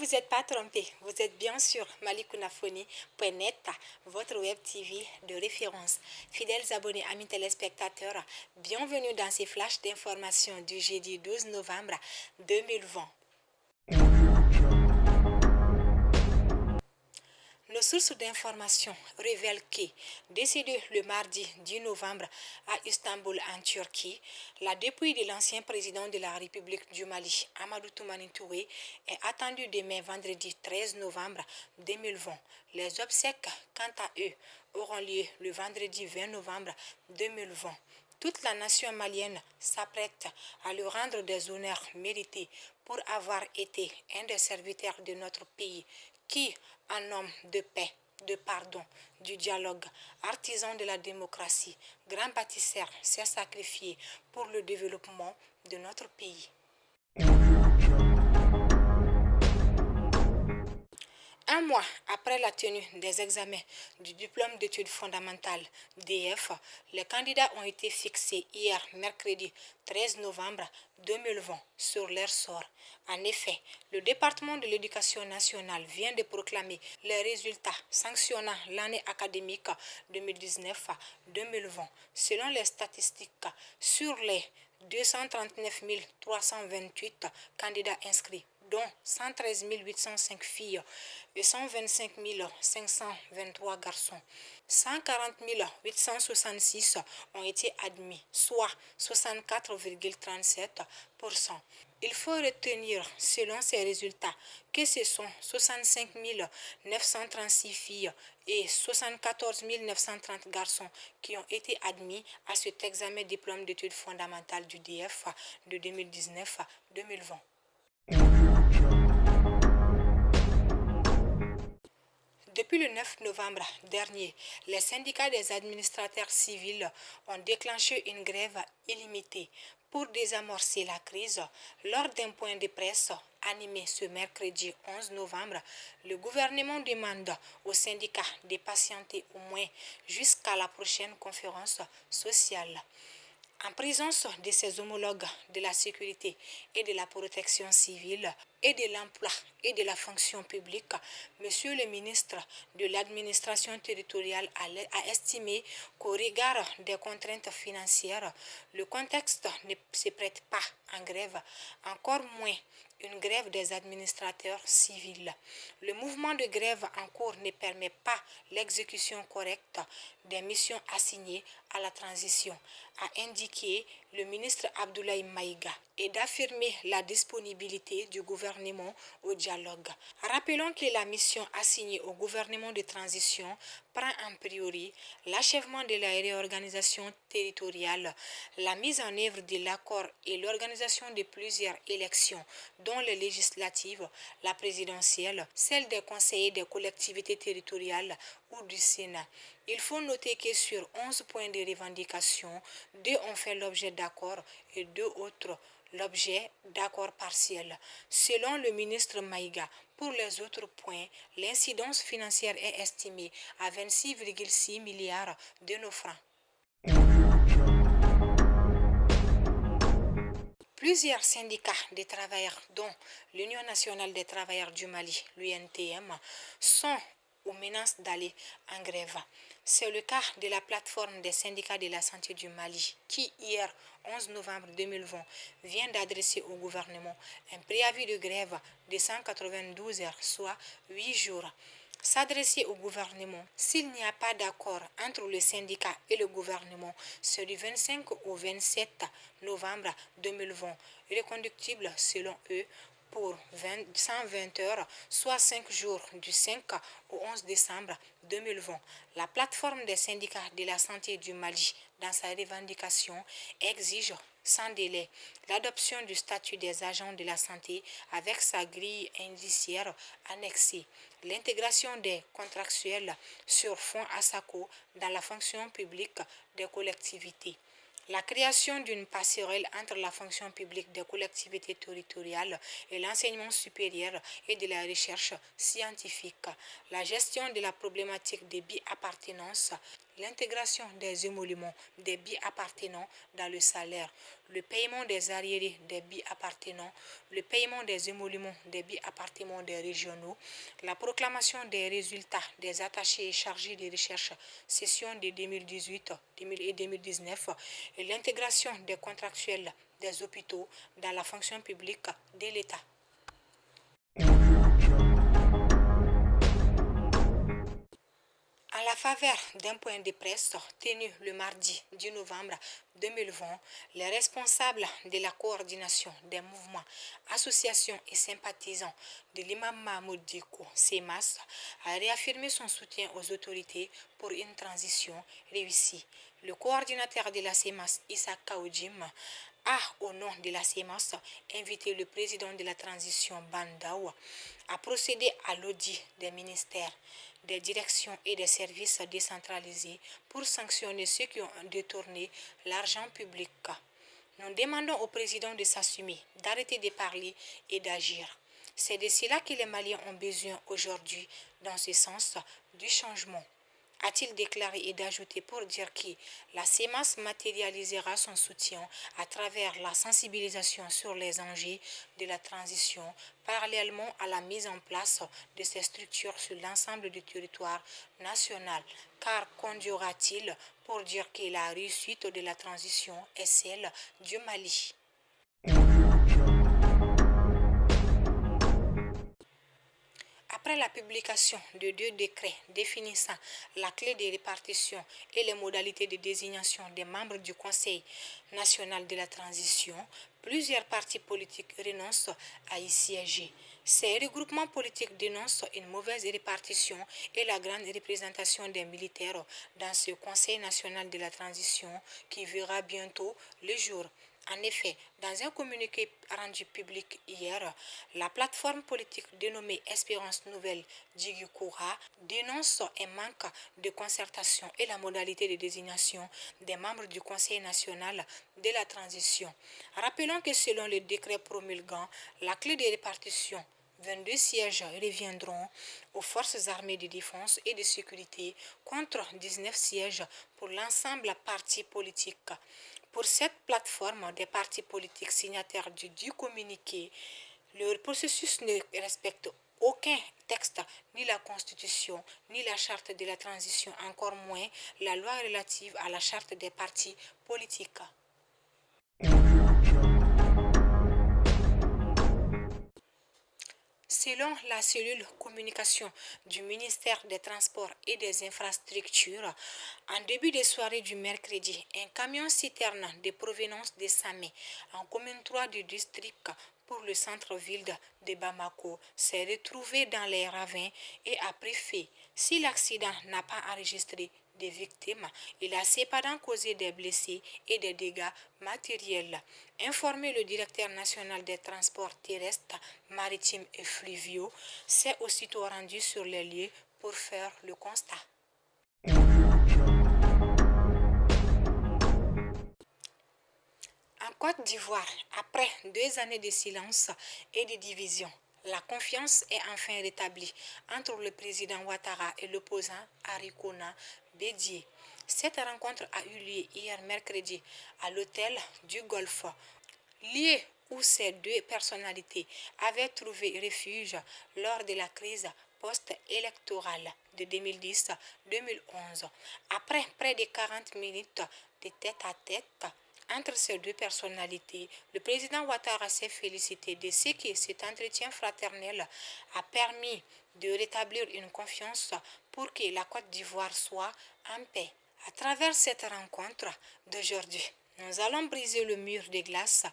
vous êtes pas trompé, vous êtes bien sur malikounafoni.net, votre web TV de référence. Fidèles abonnés, amis téléspectateurs, bienvenue dans ces flashs d'informations du jeudi 12 novembre 2020. Nos sources d'information révèlent que, décédé le mardi 10 novembre à Istanbul en Turquie, la dépouille de l'ancien président de la République du Mali, Amadou Toumani Touré, est attendue demain vendredi 13 novembre 2020. Les obsèques, quant à eux, auront lieu le vendredi 20 novembre 2020. Toute la nation malienne s'apprête à lui rendre des honneurs mérités pour avoir été un des serviteurs de notre pays qui, en homme de paix, de pardon, du dialogue, artisan de la démocratie, grand bâtisseur, s'est sacrifié pour le développement de notre pays. Un mois après la tenue des examens du diplôme d'études fondamentales DF, les candidats ont été fixés hier, mercredi 13 novembre 2020, sur leur sort. En effet, le département de l'éducation nationale vient de proclamer les résultats sanctionnant l'année académique 2019-2020. Selon les statistiques, sur les 239 328 candidats inscrits, dont 113 805 filles et 125 523 garçons. 140 866 ont été admis, soit 64,37%. Il faut retenir, selon ces résultats, que ce sont 65 936 filles et 74 930 garçons qui ont été admis à cet examen diplôme d'études fondamentales du DF de 2019-2020. Depuis le 9 novembre dernier, les syndicats des administrateurs civils ont déclenché une grève illimitée pour désamorcer la crise. Lors d'un point de presse animé ce mercredi 11 novembre, le gouvernement demande aux syndicats de patienter au moins jusqu'à la prochaine conférence sociale. En présence de ses homologues de la sécurité et de la protection civile et de l'emploi et de la fonction publique, Monsieur le ministre de l'administration territoriale a estimé qu'au regard des contraintes financières, le contexte ne se prête pas en grève, encore moins une grève des administrateurs civils. Le mouvement de grève en cours ne permet pas l'exécution correcte des missions assignées à la transition, a indiqué le ministre Abdoulaye Maïga, et d'affirmer la disponibilité du gouvernement au dialogue. Rappelons que la mission assignée au gouvernement de transition prend en priorité l'achèvement de la réorganisation territoriale, la mise en œuvre de l'accord et l'organisation de plusieurs élections, dont les législatives, la présidentielle, celle des conseillers des collectivités territoriales ou du Sénat. Il faut noter que sur 11 points de revendication, 2 ont fait l'objet d'accords et 2 autres l'objet d'accords partiels. Selon le ministre Maïga, pour les autres points, l'incidence financière est estimée à 26,6 milliards de nos francs. Plusieurs syndicats des travailleurs, dont l'Union nationale des travailleurs du Mali, l'UNTM, sont ou menacent d'aller en grève. C'est le cas de la plateforme des syndicats de la santé du Mali qui, hier 11 novembre 2020, vient d'adresser au gouvernement un préavis de grève de 192 heures, soit 8 jours. S'adresser au gouvernement, s'il n'y a pas d'accord entre le syndicat et le gouvernement, c'est du 25 au 27 novembre 2020, reconductible selon eux pour 120 heures, soit 5 jours du 5 au 11 décembre 2020. La plateforme des syndicats de la santé du Mali, dans sa revendication, exige sans délai l'adoption du statut des agents de la santé avec sa grille indiciaire annexée, l'intégration des contractuels sur fonds ASACO dans la fonction publique des collectivités, La création d'une passerelle entre la fonction publique des collectivités territoriales et l'enseignement supérieur et de la recherche scientifique, la gestion de la problématique des bi-appartenances, l'intégration des émoluments des bi-appartenants dans le salaire, le paiement des arriérés des bi-appartenants, le paiement des émoluments des bi-appartements des régionaux, la proclamation des résultats des attachés et chargés de recherche session de 2018 et 2019 et l'intégration des contractuels des hôpitaux dans la fonction publique de l'État. À la faveur d'un point de presse tenu le mardi 10 novembre 2020, les responsables de la coordination des mouvements, associations et sympathisants de l'imam Mahmoud Diko, CEMAS, a réaffirmé son soutien aux autorités pour une transition réussie. Le coordinateur de la CEMAS, Issa Kaoudjim, a, au nom de la CEMAS, invité le président de la transition Bandawa à procéder à l'audit des ministères, des directions et des services décentralisés pour sanctionner ceux qui ont détourné l'argent public. Nous demandons au président de s'assumer, d'arrêter de parler et d'agir. C'est de cela que les Maliens ont besoin aujourd'hui, dans ce sens du changement, a-t-il déclaré et d'ajouter pour dire que la CEMAS matérialisera son soutien à travers la sensibilisation sur les enjeux de la transition, parallèlement à la mise en place de ces structures sur l'ensemble du territoire national, car conduira-t-il pour dire que la réussite de la transition est celle du Mali. Après la publication de 2 décrets définissant la clé de répartition et les modalités de désignation des membres du Conseil national de la transition, plusieurs partis politiques renoncent à y siéger. Ces regroupements politiques dénoncent une mauvaise répartition et la grande représentation des militaires dans ce Conseil national de la transition qui verra bientôt le jour. En effet, dans un communiqué rendu public hier, la plateforme politique dénommée Espérance Nouvelle Djigukura dénonce un manque de concertation et la modalité de désignation des membres du Conseil national de la transition. Rappelons que selon le décret promulguant, la clé de répartition 22 sièges reviendront aux forces armées de défense et de sécurité contre 19 sièges pour l'ensemble partis politiques. Pour cette plateforme des partis politiques signataires du communiqué, le processus ne respecte aucun texte, ni la Constitution, ni la charte de la transition, encore moins la loi relative à la charte des partis politiques. Selon la cellule communication du ministère des Transports et des Infrastructures, en début de soirée du mercredi, un camion-citerne de provenance de Samé, en commune 3 du district pour le centre-ville de Bamako, s'est retrouvé dans les ravins et a pris feu. Si l'accident n'a pas enregistré des victimes, il a cependant causé des blessés et des dégâts matériels. Informé le directeur national des transports terrestres, maritimes et fluviaux, s'est aussitôt rendu sur les lieux pour faire le constat. En Côte d'Ivoire, après 2 années de silence et de division, la confiance est enfin rétablie entre le président Ouattara et l'opposant Arikona Bédié. Cette rencontre a eu lieu hier mercredi à l'hôtel du Golfe, lieu où ces 2 personnalités avaient trouvé refuge lors de la crise post-électorale de 2010-2011. Après près de 40 minutes de tête-à-tête entre ces 2 personnalités, le président Ouattara s'est félicité de ce que cet entretien fraternel a permis de rétablir une confiance pour que la Côte d'Ivoire soit en paix. À travers cette rencontre d'aujourd'hui, nous allons briser le mur de glace,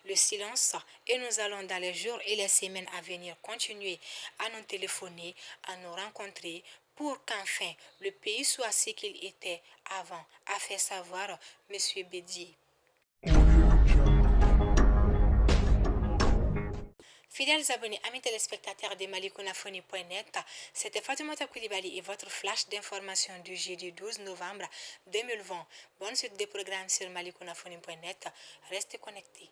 le silence, et nous allons dans les jours et les semaines à venir continuer à nous téléphoner, à nous rencontrer pour qu'enfin le pays soit ce qu'il était avant, a fait savoir M. Bédié. Fidèles abonnés, amis téléspectateurs de malikounafoni.net, c'était Fatoumata Koulibaly et votre flash d'information du jeudi 12 novembre 2020. Bonne suite des programmes sur malikounafoni.net. Restez connectés.